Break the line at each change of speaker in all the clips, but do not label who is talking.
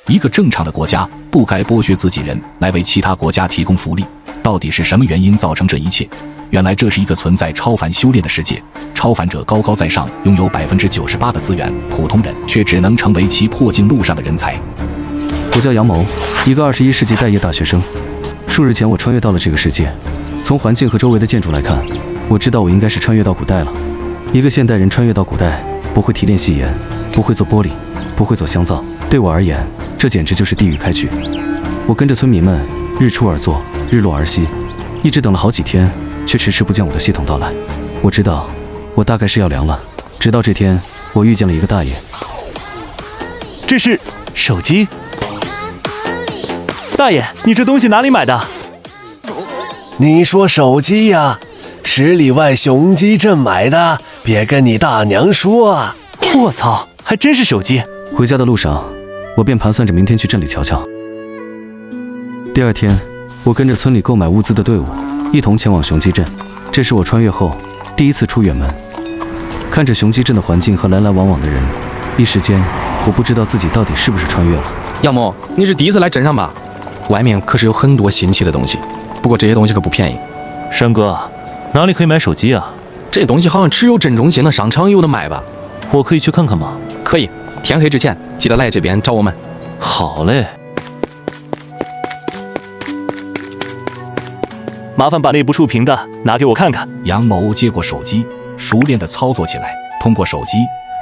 一个正常的国家不该剥削自己人来为其他国家提供福利，到底是什么原因造成这一切？原来这是一个存在超凡修炼的世界，超凡者高高在上，拥有98%的资源，普通人却只能成为其破镜路上的人才。
我叫杨谋，一个21世纪待业大学生。数日前我穿越到了这个世界，从环境和周围的建筑来看，我知道我应该是穿越到古代了。一个现代人穿越到古代，不会提炼细盐，不会做玻璃，不会做香皂，对我而言，这简直就是地狱开局。我跟着村民们日出而作，日落而息，一直等了好几天，却迟迟不见我的系统到来。我知道，我大概是要凉了。直到这天，我遇见了一个大爷。
这是手机。大爷，你这东西哪里买的？
你说手机呀？10里外雄鸡镇买的，别跟你大娘说啊！
我操，还真是手机！
回家的路上，我便盘算着明天去镇里瞧瞧。第二天，我跟着村里购买物资的队伍一同前往雄鸡镇。这是我穿越后第一次出远门，看着雄鸡镇的环境和来来往往的人，一时间我不知道自己到底是不是穿越了。
杨某，你是第一次来镇上吧？外面可是有很多新奇的东西，不过这些东西可不便宜。
山哥，哪里可以买手机啊？
这东西好像只有镇中心的商场有的卖吧？
我可以去看看吗？
可以，天黑之前记得来这边找我们。
好嘞。麻烦把那部触屏的拿给我看看。
杨某接过手机，熟练地操作起来。通过手机，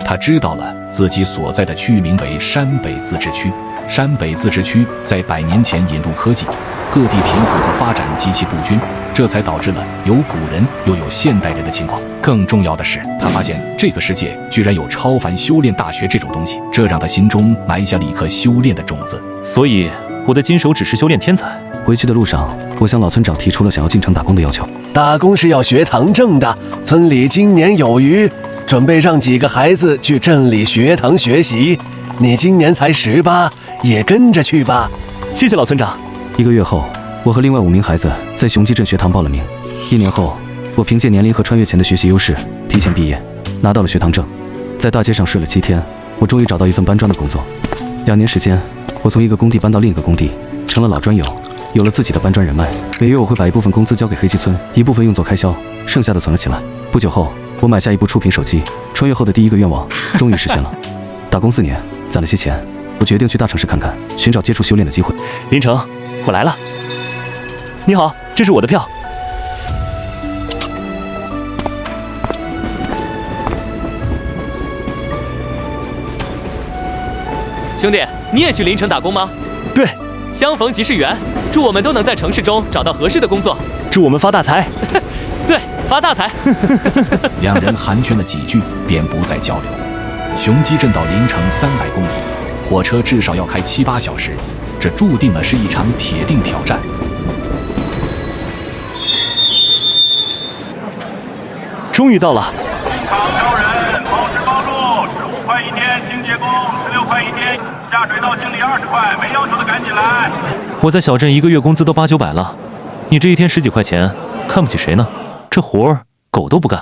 他知道了自己所在的区域名为山北自治区。山北自治区在100年前引入科技，各地贫富和发展极其不均，这才导致了有古人又有现代人的情况。更重要的是，他发现这个世界居然有超凡修炼大学这种东西，这让他心中埋下了一颗修炼的种子。
所以我的金手指是修炼天才。
回去的路上，我向老村长提出了想要进城打工的要求。
打工是要学堂证的，村里今年有余，准备让几个孩子去镇里学堂学习。你今年才18，也跟着去吧。
谢谢老村长。
1个月后，我和另外5名孩子在雄鸡镇学堂报了名。1年后，我凭借年龄和穿越前的学习优势，提前毕业，拿到了学堂证。在大街上睡了7天，我终于找到一份搬砖的工作。2年时间，我从一个工地搬到另一个工地，成了老砖友，有了自己的搬砖人脉。每月我会把一部分工资交给黑鸡村，一部分用作开销，剩下的存了起来。不久后，我买下一部触屏手机，穿越后的第1个愿望终于实现了。打工4年，攒了些钱，我决定去大城市看看，寻找接触修炼的机会。
林城，我来了。你好，这是我的票。
兄弟，你也去临城打工吗？
对，
相逢即是缘，祝我们都能在城市中找到合适的工作。
祝我们发大财。
对，发大财。
两人寒暄了几句，便不再交流。雄鸡镇到临城300公里，火车至少要开7、8小时，这注定了是一场铁定挑战。
终于到了。
厂招人，包吃包住，15块1天，清洁工16块1天，下水道经理20块，没要求的赶紧来。
我在小镇1个月工资都8、900了，你这一天10几块钱，看不起谁呢？这活儿狗都不干。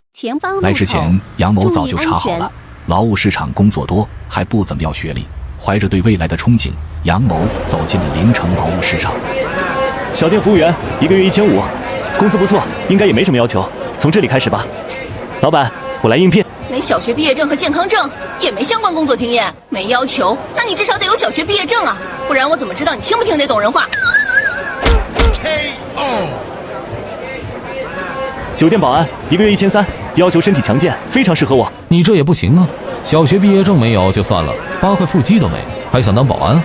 来之前，杨某早就查好了，劳务市场工作多，还不怎么要学历。怀着对未来的憧憬，杨某走进了临城劳务市场。
小店服务员，1个月1500，工资不错，应该也没什么要求，从这里开始吧。老板，我来应聘。
没小学毕业证和健康证，也没相关工作经验，没要求，那你至少得有小学毕业证啊，不然我怎么知道你听不听得懂人话？
酒店保安，1个月1300，要求身体强健，非常适合我。
你这也不行啊，小学毕业证没有就算了，8块腹肌都没，还想当保安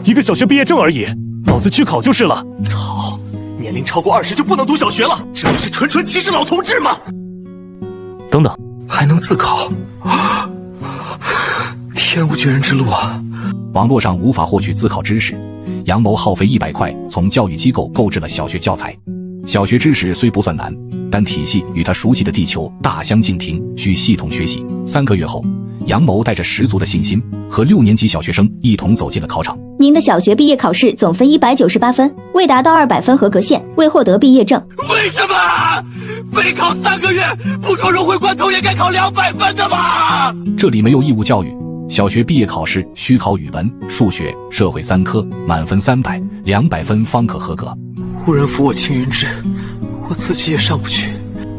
？1个小学毕业证而已，老子去考就是了。
操！年龄超过20就不能读小学了，这不是纯纯歧视老同志吗？
等等，
还能自考，天无绝人之路啊！
网络上无法获取自考知识，杨某耗费100块从教育机构购置了小学教材。小学知识虽不算难，但体系与他熟悉的地球大相径庭，需系统学习。3个月后，杨某带着十足的信心，和6年级小学生一同走进了考场。
您的小学毕业考试总分198分，未达到200分合格线，未获得毕业证。
为什么？备考3个月，不说融会贯通也该考200分的吧？
这里没有义务教育，小学毕业考试需考语文、数学、社会3科，满分300，200分方可合格。
无人扶我青云志，我自己也上不去，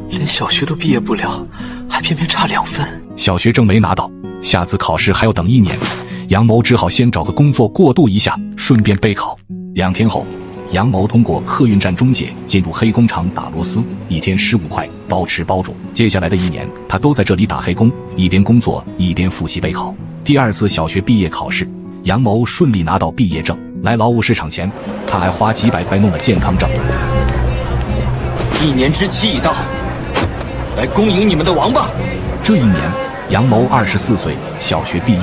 连小学都毕业不了，还偏偏差2分。
小学证没拿到，下次考试还要等1年，杨某只好先找个工作过渡一下，顺便备考。2天后，杨某通过客运站中介进入黑工厂打螺丝，1天15块，包吃包住。接下来的1年，他都在这里打黑工，一边工作一边复习备考。第2次小学毕业考试，杨某顺利拿到毕业证。来劳务市场前，他还花几百块弄了健康证。
1年之期已到，来恭迎你们的王吧！
这1年，杨某24岁，小学毕业。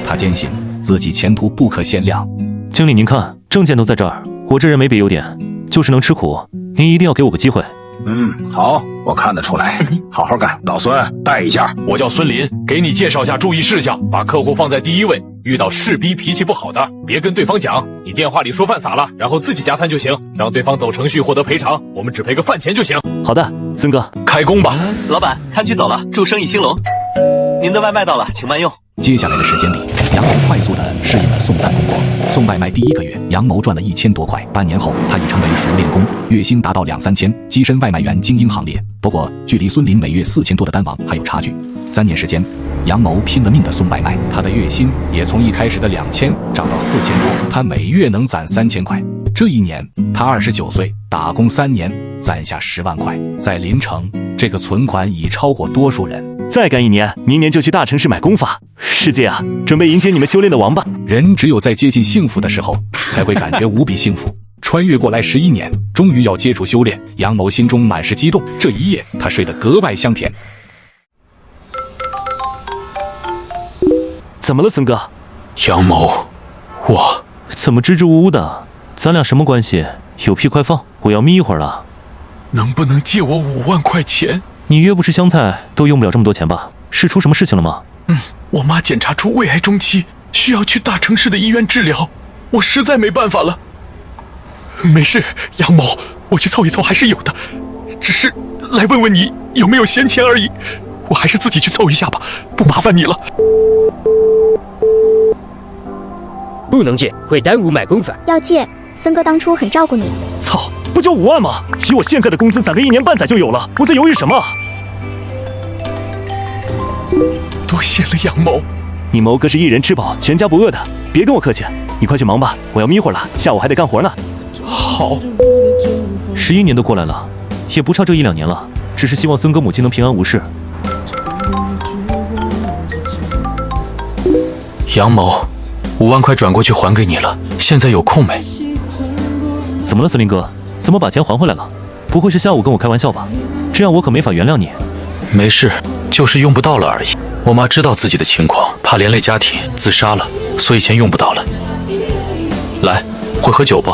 他坚信自己前途不可限量。
经理您看，证件都在这儿，我这人没别优点，就是能吃苦，您一定要给我个机会。
好，我看得出来，好好干。老孙，带一下。
我叫孙林，给你介绍下注意事项，把客户放在第1位。遇到事逼脾气不好的，别跟对方讲，你电话里说饭撒了，然后自己加餐就行，让对方走程序获得赔偿，我们只赔个饭钱就行。
好的，孙哥，
开工吧。
老板，餐具走了，祝生意兴隆。您的外卖到了，请慢用。
接下来的时间里，杨某快速地适应了送餐工作。送外卖第1个月，杨某赚了1000多块。半年后，他已成为熟练工，月薪达到2、3千，跻身外卖员精英行列。不过，距离孙林每月4000多的单王还有差距。3年时间，杨某拼了命地送外卖，他的月薪也从一开始的2000涨到4000多，他每月能攒3000块。这1年，他29岁，打工3年，攒下10万块。在临城，这个存款已超过多数人。
再干1年，明年就去大城市买功法。世界啊，准备迎接你们修炼的王吧！
人只有在接近幸福的时候，才会感觉无比幸福。穿越过来11年，终于要接触修炼，杨某心中满是激动。这一夜，他睡得格外香甜。
怎么了，孙哥？
杨某，我
怎么支支吾吾的？咱俩什么关系？有屁快放！我要眯一会儿了。
能不能借我5万块钱？
你约不吃香菜都用不了这么多钱吧？是出什么事情了吗？
我妈检查出胃癌中期，需要去大城市的医院治疗，我实在没办法了。没事，杨某，我去凑一凑还是有的，只是来问问你有没有闲钱而已。我还是自己去凑一下吧，不麻烦你了。
不能借，会耽误买功法。
要借，孙哥当初很照顾你。
操，不就5万吗？以我现在的工资攒个1年半载就有了，我在犹豫什么？
多谢了，杨某。
你谋哥是一人吃饱全家不饿的，别跟我客气。你快去忙吧，我要眯会儿了，下午还得干活呢。
好。
11年都过来了，也不差这1、2年了，只是希望孙哥母亲能平安无事。
杨某，5万块转过去还给你了，现在有空没？
怎么了，孙林哥？怎么把钱还回来了？不会是下午跟我开玩笑吧？这样我可没法原谅你。
没事，就是用不到了而已。我妈知道自己的情况，怕连累家庭，自杀了，所以钱用不到了。来，会喝酒不？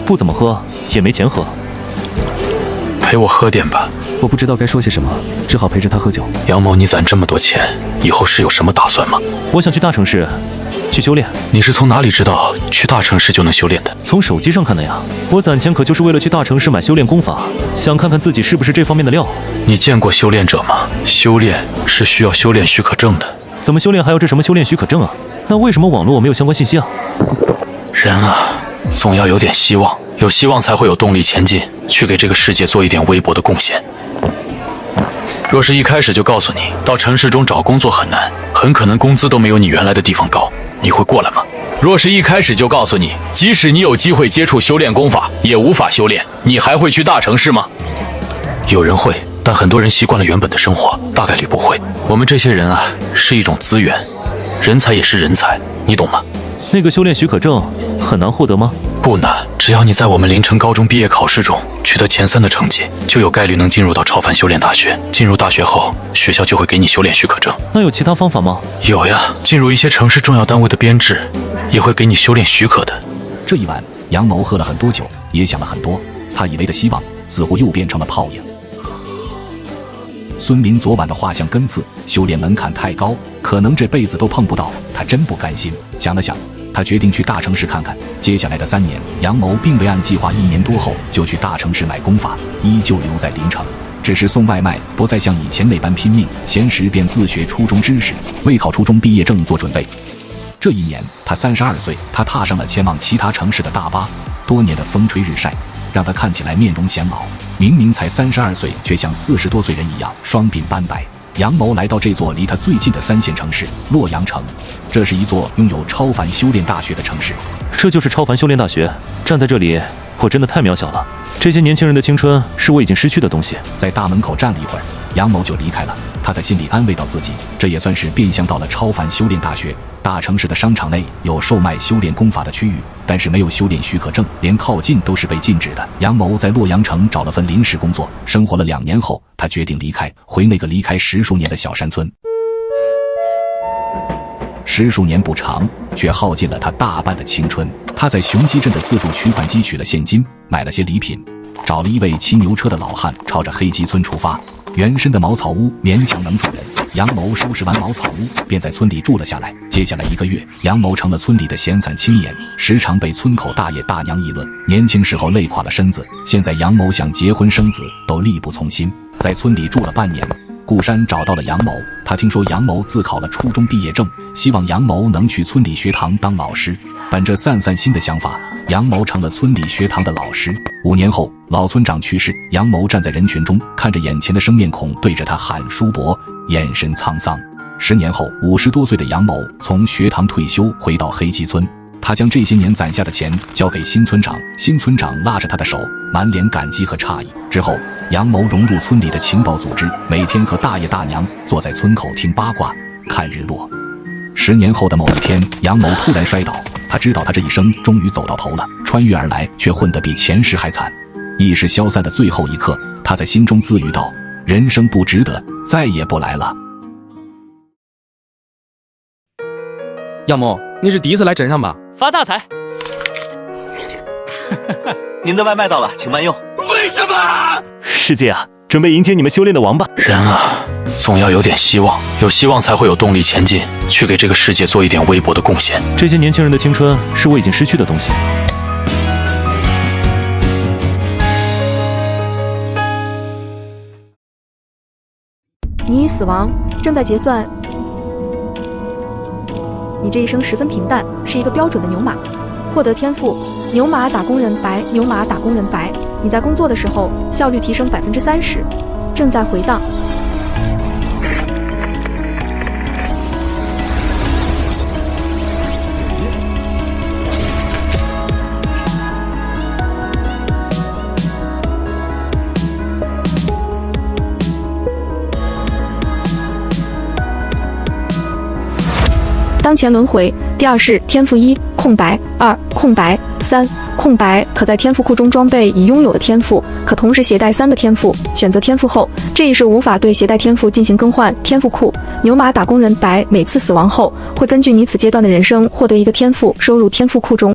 不怎么喝，也没钱喝。
陪我喝点吧。
我不知道该说些什么，只好陪着他喝酒。
杨某，你攒这么多钱，以后是有什么打算吗？
我想去大城市，去修炼。
你是从哪里知道去大城市就能修炼的？
从手机上看的呀。我攒钱可就是为了去大城市买修炼功法，想看看自己是不是这方面的料。
你见过修炼者吗？修炼是需要修炼许可证的。
怎么修炼还要这什么修炼许可证啊？那为什么网络没有相关信息啊？
人啊，总要有点希望，有希望才会有动力前进，去给这个世界做一点微薄的贡献。若是一开始就告诉你到城市中找工作很难，很可能工资都没有你原来的地方高，你会过来吗？若是一开始就告诉你，即使你有机会接触修炼功法，也无法修炼，你还会去大城市吗？有人会，但很多人习惯了原本的生活，大概率不会。我们这些人啊，是一种资源，人才也是人才，你懂吗？
那个修炼许可证很难获得吗？
不难，只要你在我们临城高中毕业考试中取得前3的成绩，就有概率能进入到超凡修炼大学。进入大学后，学校就会给你修炼许可证。
那有其他方法吗？
有呀，进入一些城市重要单位的编制，也会给你修炼许可的。
这一晚，杨某喝了很多酒，也想了很多，他以为的希望似乎又变成了泡影。孙林昨晚的画像根刺，修炼门槛太高，可能这辈子都碰不到，他真不甘心。想了想，他决定去大城市看看。接下来的3年，杨某并未按计划1年多后就去大城市买功法，依旧留在临城。只是送外卖不再像以前那般拼命，闲时便自学初中知识，为考初中毕业证做准备。这一年，他32岁，他踏上了前往其他城市的大巴。多年的风吹日晒，让他看起来面容显老，明明才32岁，却像40多岁人一样，双鬓斑白。杨某来到这座离他最近的3线城市洛阳城，这是一座拥有超凡修炼大学的城市。
这就是超凡修炼大学。站在这里，我真的太渺小了。这些年轻人的青春是我已经失去的东西。
在大门口站了一会儿，杨某就离开了。他在心里安慰到自己，这也算是变相到了超凡修炼大学。大城市的商场内有售卖修炼功法的区域，但是没有修炼许可证，连靠近都是被禁止的。杨某在洛阳城找了份临时工作，生活了2年后，他决定离开，回那个离开10数年的小山村。10数年不长，却耗尽了他大半的青春。他在雄鸡镇的自助取款机取了现金，买了些礼品，找了一位骑牛车的老汉，朝着黑鸡村出发。原身的茅草屋勉强能住人，杨某收拾完茅草屋，便在村里住了下来。接下来1个月，杨某成了村里的闲散青年，时常被村口大爷大娘议论。年轻时候累垮了身子，现在杨某想结婚生子都力不从心。在村里住了半年，顾山找到了杨某，他听说杨某自考了初中毕业证，希望杨某能去村里学堂当老师。本着散散心的想法，杨某成了村里学堂的老师。5年后，老村长去世，杨某站在人群中，看着眼前的生面孔，对着他喊叔伯，眼神沧桑。10年后，50多岁的杨某从学堂退休，回到黑鸡村。他将这些年攒下的钱交给新村长，新村长拉着他的手，满脸感激和诧异。之后，杨某融入村里的情报组织，每天和大爷大娘坐在村口听八卦，看日落。10年后的某一天，杨某突然摔倒，他知道他这一生终于走到头了，穿越而来，却混得比前世还惨。意识消散的最后一刻，他在心中自语道：人生不值得，再也不来了。
杨某，你是第一次来镇上吧？
发大财！
您的外卖到了，请慢用。
为什么？
世界啊，准备迎接你们修炼的王吧！
人啊，总要有点希望，有希望才会有动力前进，去给这个世界做一点微薄的贡献。
这些年轻人的青春是我已经失去的东西。
你已死亡，正在结算。你这一生十分平淡，是一个标准的牛马。获得天赋：牛马打工人白，牛马打工人白。你在工作的时候效率提升30%，正在回荡。当前轮回第2是天赋1空白2空白3空白，可在天赋库中装备已拥有的天赋，可同时携带3个天赋。选择天赋后，这一世无法对携带天赋进行更换。天赋库：牛马打工人白，每次死亡后会根据你此阶段的人生获得一个天赋，收入天赋库中。